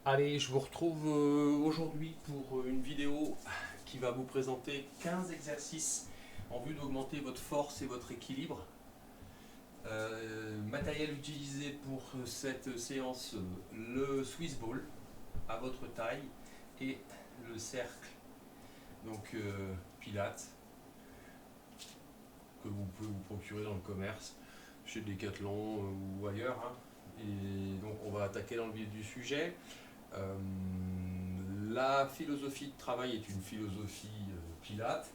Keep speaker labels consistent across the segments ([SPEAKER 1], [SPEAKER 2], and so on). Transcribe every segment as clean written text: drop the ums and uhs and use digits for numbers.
[SPEAKER 1] Allez, je vous retrouve aujourd'hui pour une vidéo qui va vous présenter 15 exercices en vue d'augmenter votre force et votre équilibre. Matériel utilisé pour cette séance, le Swiss Ball à votre taille et le cercle, donc Pilates, que vous pouvez vous procurer dans le commerce, chez Decathlon ou ailleurs. Et donc on va attaquer dans le vif du sujet. La philosophie de travail est une philosophie Pilates.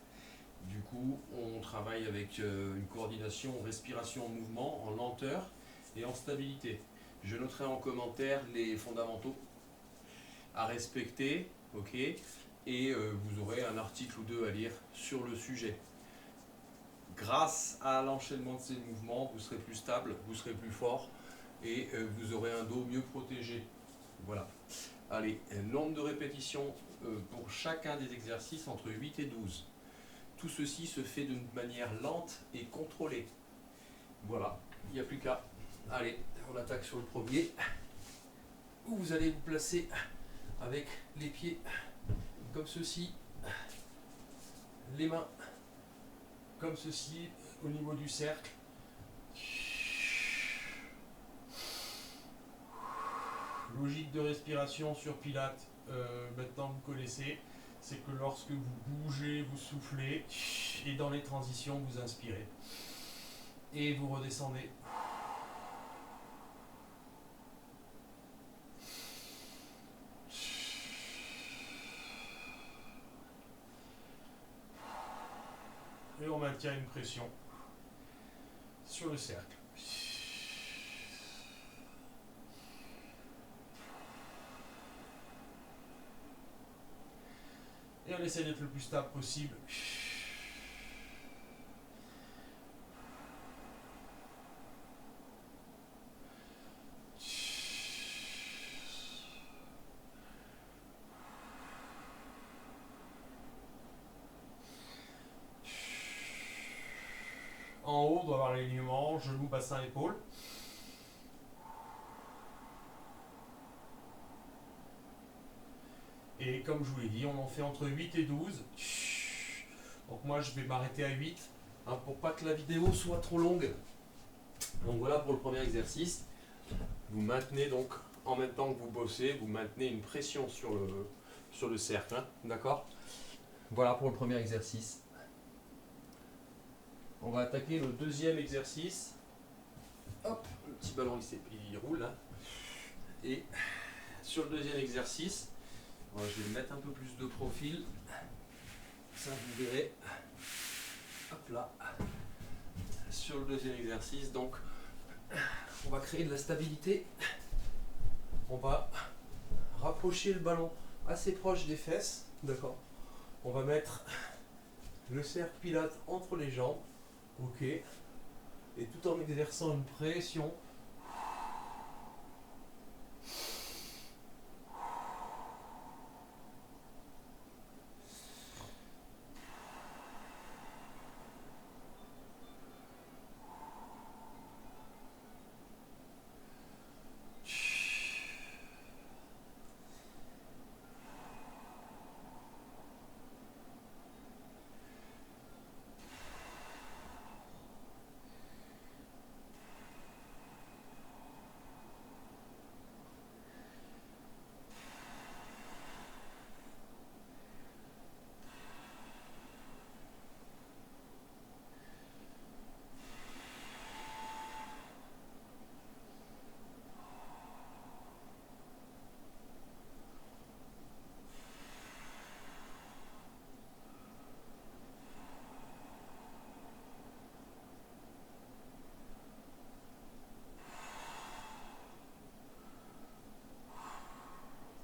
[SPEAKER 1] Du coup, on travaille avec une coordination respiration-mouvement en lenteur et en stabilité. Je noterai en commentaire les fondamentaux à respecter, ok, et vous aurez un article ou deux à lire sur le sujet. Grâce à l'enchaînement de ces mouvements, vous serez plus stable, vous serez plus fort et vous aurez un dos mieux protégé. Voilà. Allez, nombre de répétitions pour chacun des exercices entre 8 et 12. Tout ceci se fait d'une manière lente et contrôlée. Voilà, il n'y a plus qu'à. Allez, on attaque sur le premier, où vous allez vous placer avec les pieds comme ceci, les mains comme ceci au niveau du cercle. Logique de respiration sur Pilates, maintenant vous connaissez, c'est que lorsque vous bougez, vous soufflez, et dans les transitions, vous inspirez. Et vous redescendez. Et on maintient une pression sur le cercle. Et on essaie d'être le plus stable possible. En haut, on doit avoir l'alignement, genoux, bassin, épaule. Et comme je vous l'ai dit, on en fait entre 8 et 12. Donc moi, je vais m'arrêter à 8 pour pas que la vidéo soit trop longue. Donc voilà pour le premier exercice. Vous maintenez donc, en même temps que vous bossez, vous maintenez une pression sur le cercle. D'accord ? Voilà pour le premier exercice. On va attaquer le deuxième exercice. Hop, le petit ballon il roule là. Et sur le deuxième exercice, je vais le mettre un peu plus de profil. Ça vous verrez. Hop là. Sur le deuxième exercice, donc on va créer de la stabilité. On va rapprocher le ballon assez proche des fesses. D'accord. On va mettre le cercle Pilates entre les jambes. Ok. Et tout en exerçant une pression.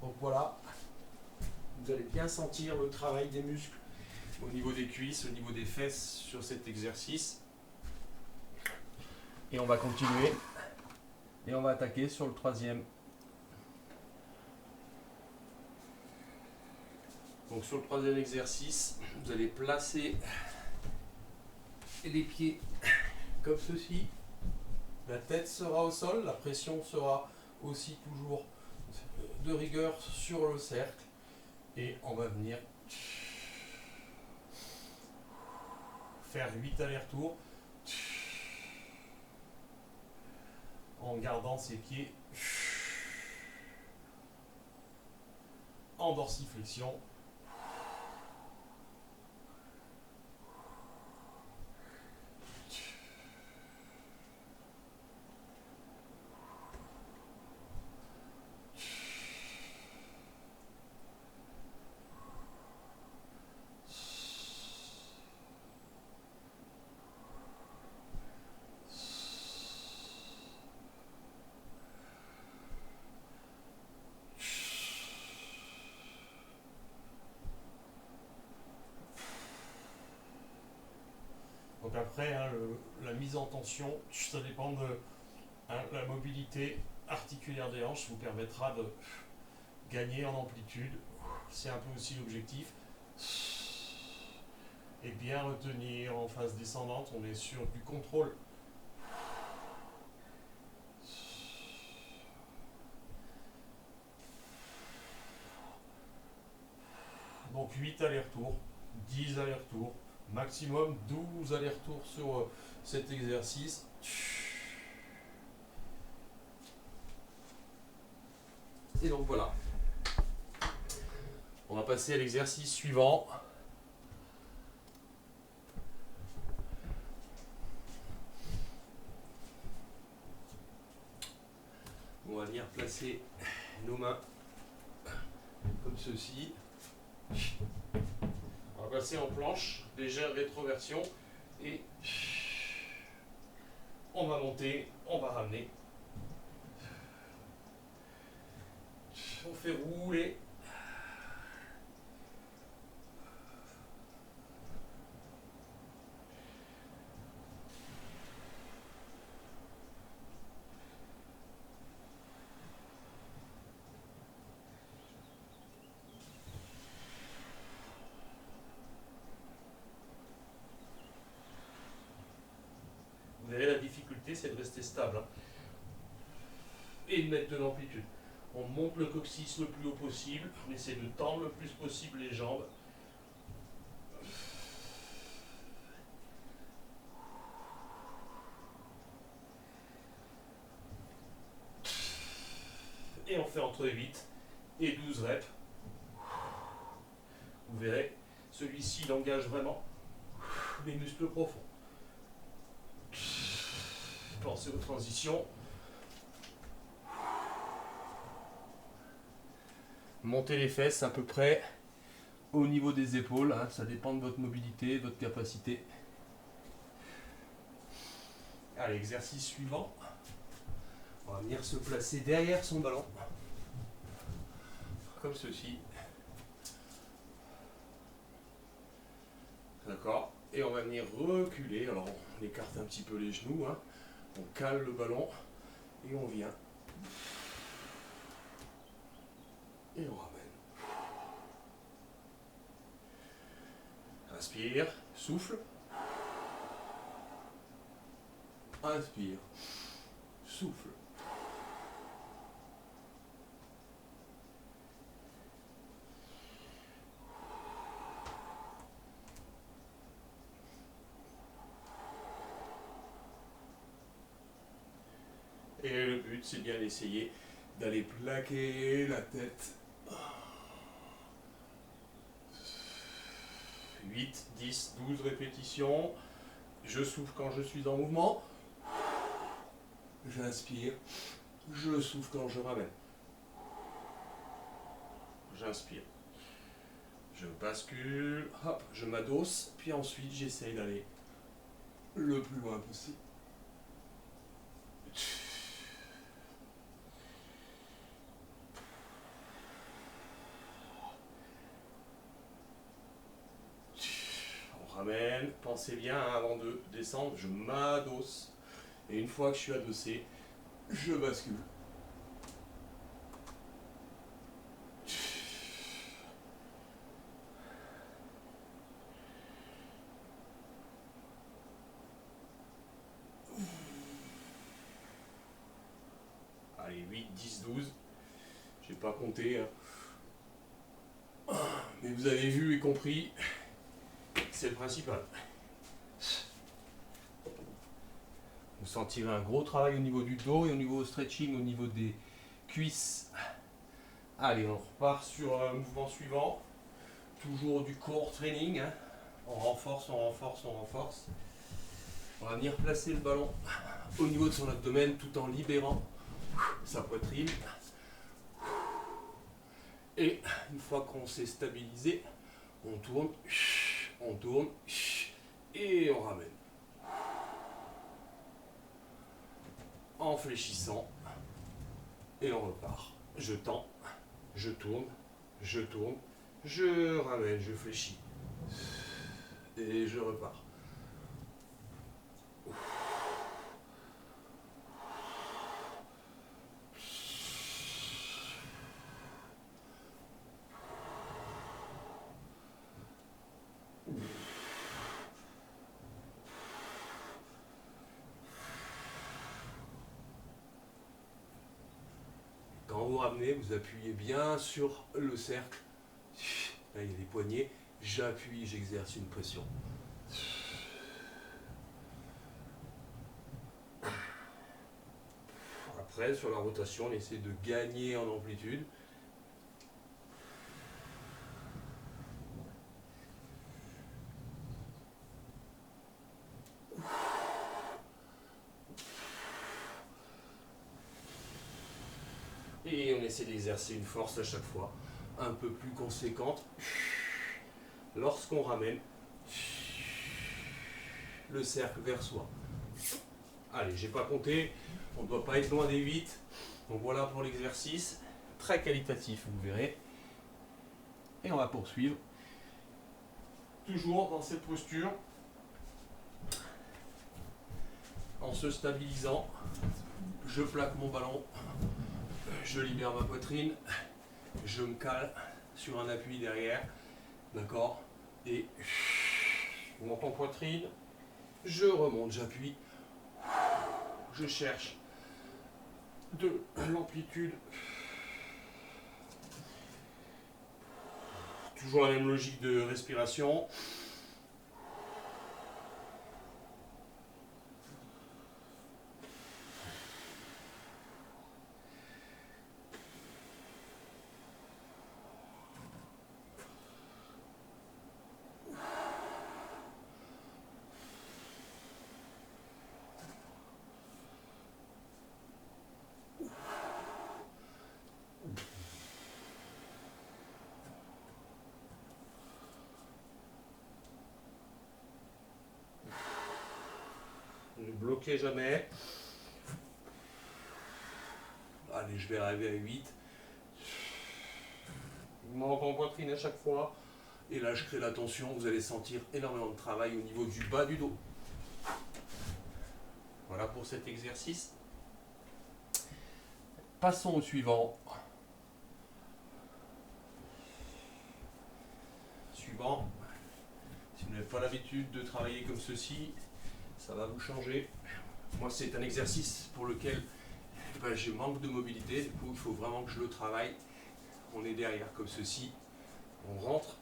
[SPEAKER 1] Donc voilà, vous allez bien sentir le travail des muscles au niveau des cuisses, au niveau des fesses sur cet exercice. Et on va continuer. Et on va attaquer sur le troisième. Donc sur le troisième exercice, vous allez placer les pieds comme ceci. La tête sera au sol, la pression sera aussi toujours de rigueur sur le cercle et on va venir faire 8 allers-retours en gardant ses pieds en dorsiflexion. Donc après, hein, la mise en tension, ça dépend de la mobilité articulaire des hanches, vous permettra de gagner en amplitude. C'est un peu aussi l'objectif. Et bien retenir en phase descendante, on est sur du contrôle. Donc 8 allers-retours, 10 allers-retours, maximum 12 allers-retours sur cet exercice. Et donc voilà. On va passer à l'exercice suivant. On va venir placer nos mains comme ceci. On va passer en planche, légère rétroversion et on va monter, on va ramener. On fait rouler. Vous verrez, la difficulté, c'est de rester stable, hein, et de mettre de l'amplitude. On monte le coccyx le plus haut possible, on essaie de tendre le plus possible les jambes. Et on fait entre 8 et 12 reps. Vous verrez, celui-ci il engage vraiment les muscles profonds. Pensez aux transitions. Montez les fesses à peu près au niveau des épaules, hein, ça dépend de votre mobilité, de votre capacité. Allez, exercice suivant. On va venir se placer derrière son ballon, comme ceci. D'accord. Et on va venir reculer. Alors on écarte un petit peu les genoux, hein. On cale le ballon et on vient. Et on ramène. Inspire, souffle. Inspire, souffle. Et le but, c'est bien d'essayer d'aller plaquer la tête. 8, 10, 12 répétitions. Je souffle quand je suis en mouvement. J'inspire. Je souffle quand je ramène. J'inspire. Je bascule. Hop, je m'adosse. Puis ensuite, j'essaye d'aller le plus loin possible. Ramène, pensez bien hein, avant de descendre, je m'adosse. Et une fois que je suis adossé, je bascule. Allez, 8, 10, 12. J'ai J'ai pas compté, hein. Mais vous avez vu et compris, c'est le principal. Vous sentirez un gros travail au niveau du dos et au niveau stretching, au niveau des cuisses. Allez, on repart sur un mouvement suivant. Toujours du core training, hein. On renforce, on renforce, on renforce. On va venir placer le ballon au niveau de son abdomen tout en libérant sa poitrine. Et une fois qu'on s'est stabilisé, on tourne et on ramène. En fléchissant et on repart. Je tends, je tourne, je ramène, je fléchis et je repars. Quand vous ramenez, vous appuyez bien sur le cercle. Là, il y a les poignets. J'appuie, j'exerce une pression. Après, sur la rotation, on essaie de gagner en amplitude. Et on essaie d'exercer une force à chaque fois, un peu plus conséquente. Lorsqu'on ramène le cercle vers soi. Allez, j'ai pas compté, on ne doit pas être loin des 8. Donc voilà pour l'exercice, très qualitatif, vous verrez. Et on va poursuivre. Toujours dans cette posture, en se stabilisant, je plaque mon ballon, je libère ma poitrine, je me cale sur un appui derrière, d'accord, et je monte en poitrine, je remonte, j'appuie, je cherche de l'amplitude, toujours la même logique de respiration. Ne bloquez jamais. Allez, je vais arriver à 8. Je monte en poitrine à chaque fois. Et là, je crée la tension. Vous allez sentir énormément de travail au niveau du bas du dos. Voilà pour cet exercice. Passons au suivant. Suivant. Si vous n'avez pas l'habitude de travailler comme ceci, ça va vous changer. Moi, c'est un exercice pour lequel je manque de mobilité. Du coup, il faut vraiment que je le travaille. On est derrière comme ceci. On rentre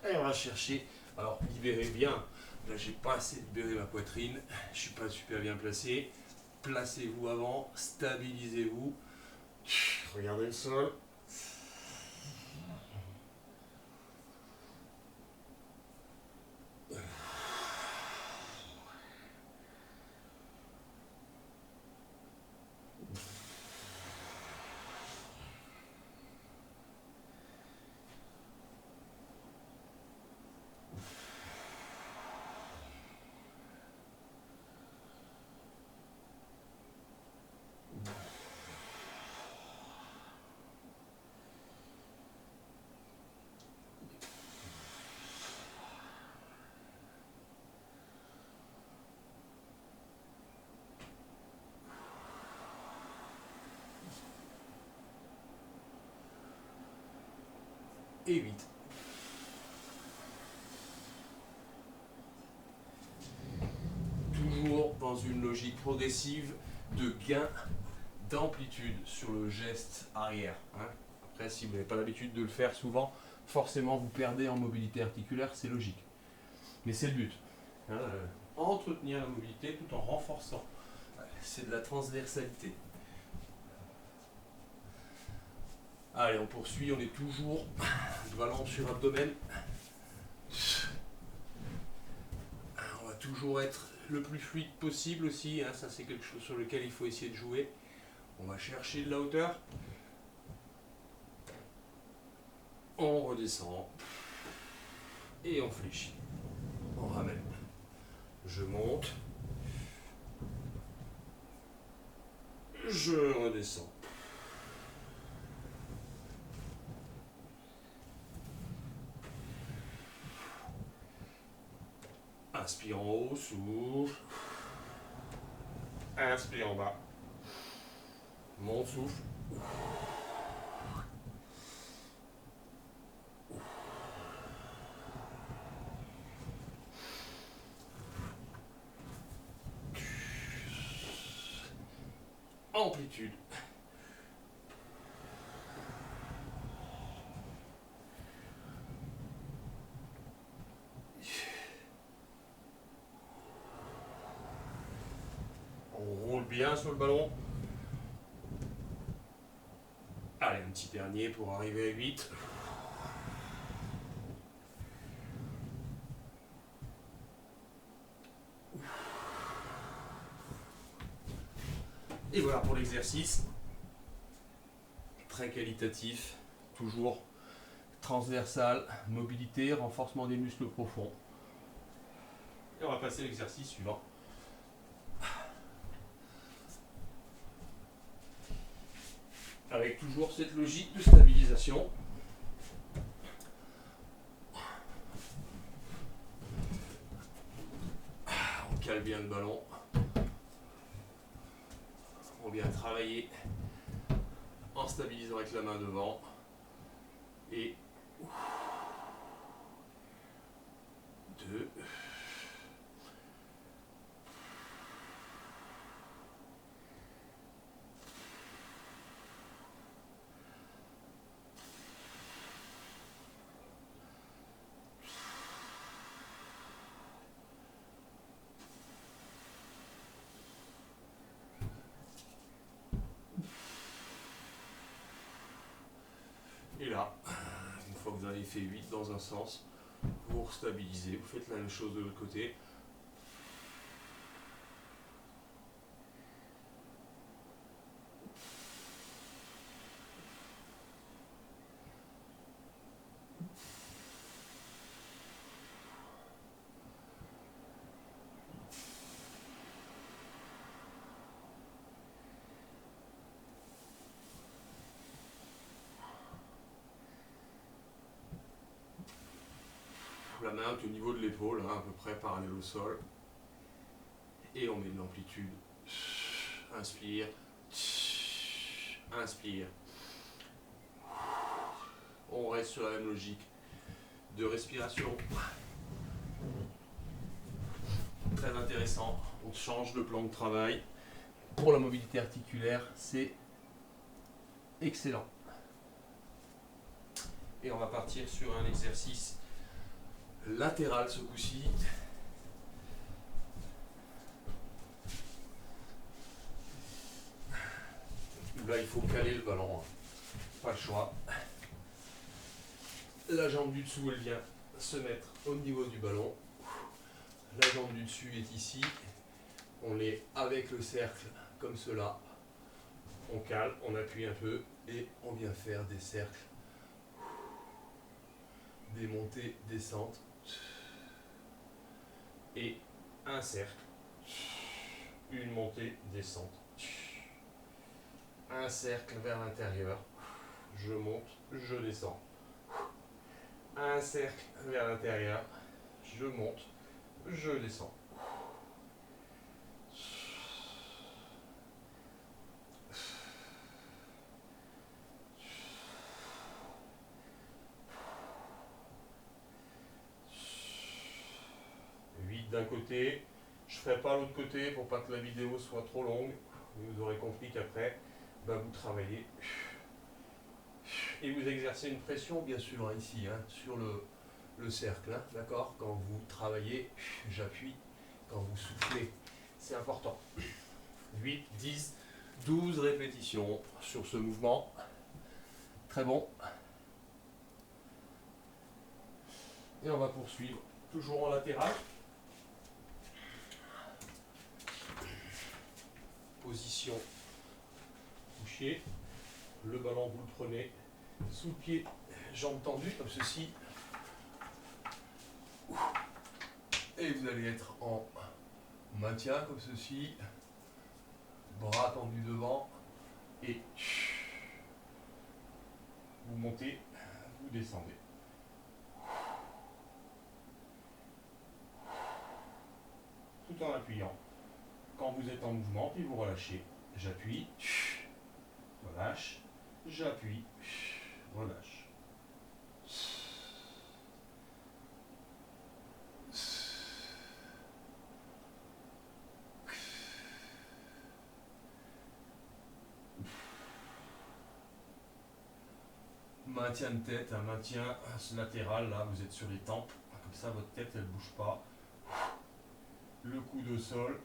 [SPEAKER 1] et on va chercher. Alors, libérez bien. Là, j'ai pas assez libéré ma poitrine. Je suis pas super bien placé. Placez-vous avant. Stabilisez-vous. Regardez le sol. Et 8. Toujours dans une logique progressive de gain d'amplitude sur le geste arrière. Hein. Après, si vous n'avez pas l'habitude de le faire souvent, forcément vous perdez en mobilité articulaire, c'est logique. Mais c'est le but. Hein, entretenir la mobilité tout en renforçant. C'est de la transversalité. Allez, on poursuit, on est toujours ballon sur abdomen. On va toujours être le plus fluide possible aussi, hein, ça c'est quelque chose sur lequel il faut essayer de jouer. On va chercher de la hauteur. On redescend. Et on fléchit. On ramène. Je monte. Je redescends. Inspire en haut, souffle. Inspire en bas. Monte, souffle. Amplitude. On roule bien sur le ballon. Allez, un petit dernier pour arriver à 8. Et voilà pour l'exercice. Très qualitatif, toujours transversal, mobilité, renforcement des muscles profonds. Et on va passer à l'exercice suivant. Avec toujours cette logique de stabilisation. On cale bien le ballon. On vient travailler en stabilisant avec la main devant. Et 2. Et là, une fois que vous avez fait 8 dans un sens, vous restabilisez, vous faites la même chose de l'autre côté. La main est au niveau de l'épaule, hein, à peu près parallèle au sol. Et on met de l'amplitude. Inspire. Inspire. On reste sur la même logique de respiration. Très intéressant. On change de plan de travail. Pour la mobilité articulaire, c'est excellent. Et on va partir sur un exercice latéral ce coup-ci. Là, il faut caler le ballon. Pas le choix. La jambe du dessous, elle vient se mettre au niveau du ballon. La jambe du dessus est ici. On est avec le cercle comme cela. On cale, on appuie un peu et on vient faire des cercles. Des montées, descentes. Et un cercle. Une montée, descente. Un cercle vers l'intérieur. Je monte, je descends. Un cercle vers l'intérieur. Je monte, je descends. D'un côté, je ne ferai pas l'autre côté pour pas que la vidéo soit trop longue. Vous aurez compris qu'après, vous travaillez et vous exercez une pression, bien sûr, hein, ici, hein, sur le cercle, hein, d'accord? Quand vous travaillez, j'appuie. Quand vous soufflez, c'est important. 8, 10, 12 répétitions sur ce mouvement. Très bon. Et on va poursuivre, toujours en latéral. Position couchée. Le ballon, vous le prenez sous le pied, jambes tendues, comme ceci. Et vous allez être en maintien, comme ceci. Bras tendus devant. Et vous montez, vous descendez. Tout en appuyant. Quand vous êtes en mouvement, puis vous relâchez. J'appuie, relâche, j'appuie, relâche. Maintien de tête, un maintien latéral, là vous êtes sur les tempes, comme ça votre tête elle bouge pas. Le coude au sol,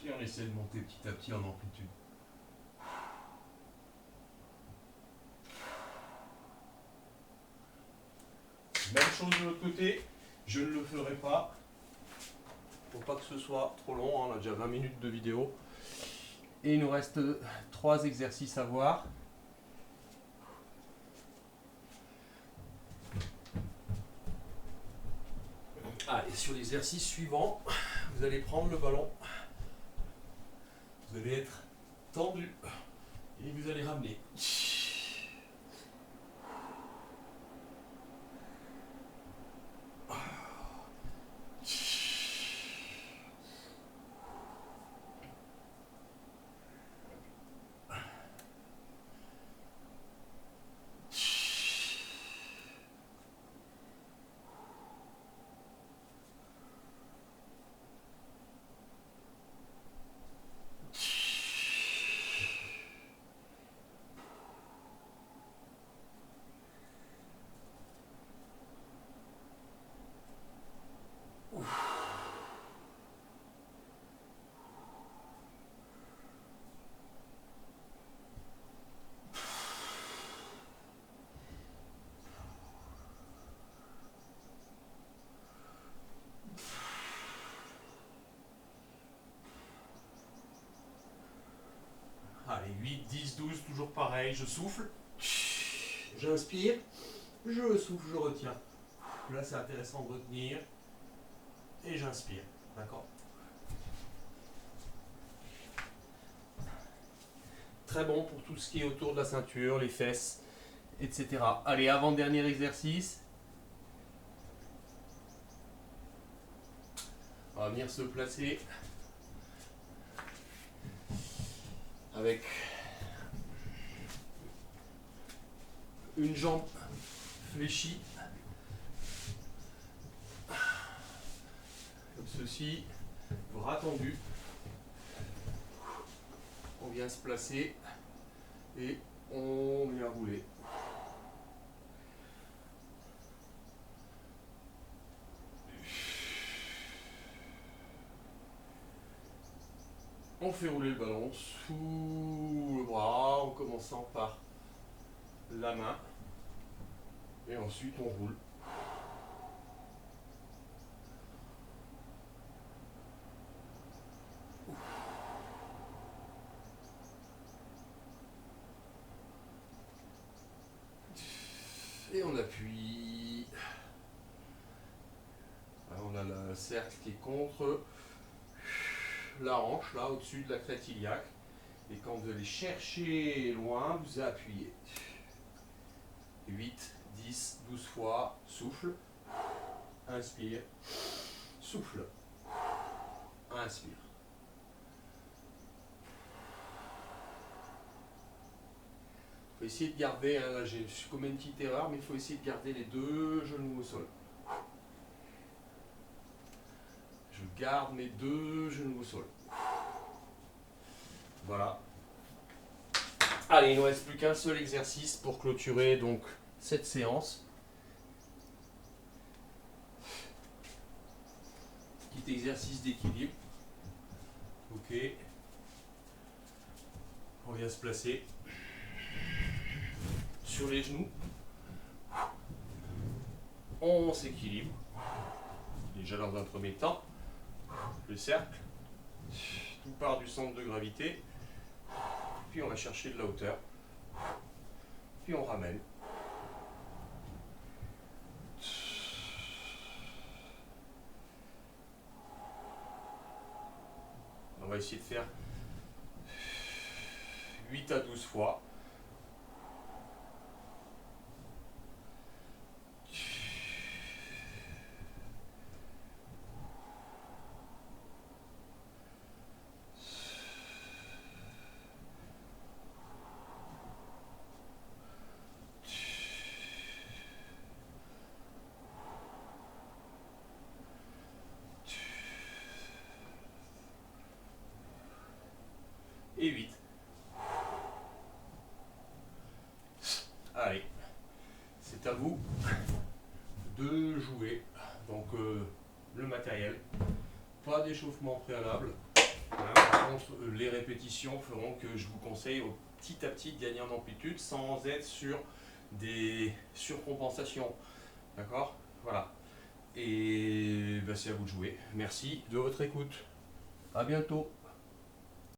[SPEAKER 1] et on essaie de monter petit à petit en amplitude. Même chose de l'autre côté, je ne le ferai pas. Faut pas que ce soit trop long, hein, on a déjà 20 minutes de vidéo. Et il nous reste 3 exercices à voir. Allez, sur l'exercice suivant, vous allez prendre le ballon. Vous allez être tendu et vous allez ramener. Allez, 8, 10, 12, toujours pareil, je souffle. J'inspire, je souffle, je retiens. Là, c'est intéressant de retenir. Et j'inspire. D'accord? Très bon pour tout ce qui est autour de la ceinture, les fesses, etc. Allez, avant-dernier exercice. On va venir se placer avec une jambe fléchie, comme ceci, bras tendus. On vient se placer et on vient rouler. On fait rouler le ballon sous le bras en commençant par la main et ensuite on roule. Et on appuie. Alors on a le cercle qui est contre la hanche, là au-dessus de la crête iliaque. Et quand vous allez chercher loin, vous appuyez. 8, 10, 12 fois, souffle, inspire, souffle, inspire. Il faut essayer de garder, hein, là j'ai commis une petite erreur, mais il faut essayer de garder les 2 genoux au sol. Je garde mes 2 genoux au sol. Voilà. Allez, il ne reste plus qu'un seul exercice pour clôturer donc cette séance. Petit exercice d'équilibre. Ok. On vient se placer sur les genoux. On s'équilibre. Déjà dans un premier temps, le cercle. Tout part du centre de gravité. Puis on va chercher de la hauteur. Puis on ramène. On va essayer de faire 8 à 12 fois. Et 8. Allez, c'est à vous de jouer. Donc le matériel, pas d'échauffement préalable. Par contre, les répétitions feront que je vous conseille petit à petit de gagner en amplitude sans être sur des surcompensations. D'accord? Voilà. Et ben, c'est à vous de jouer. Merci de votre écoute. À bientôt.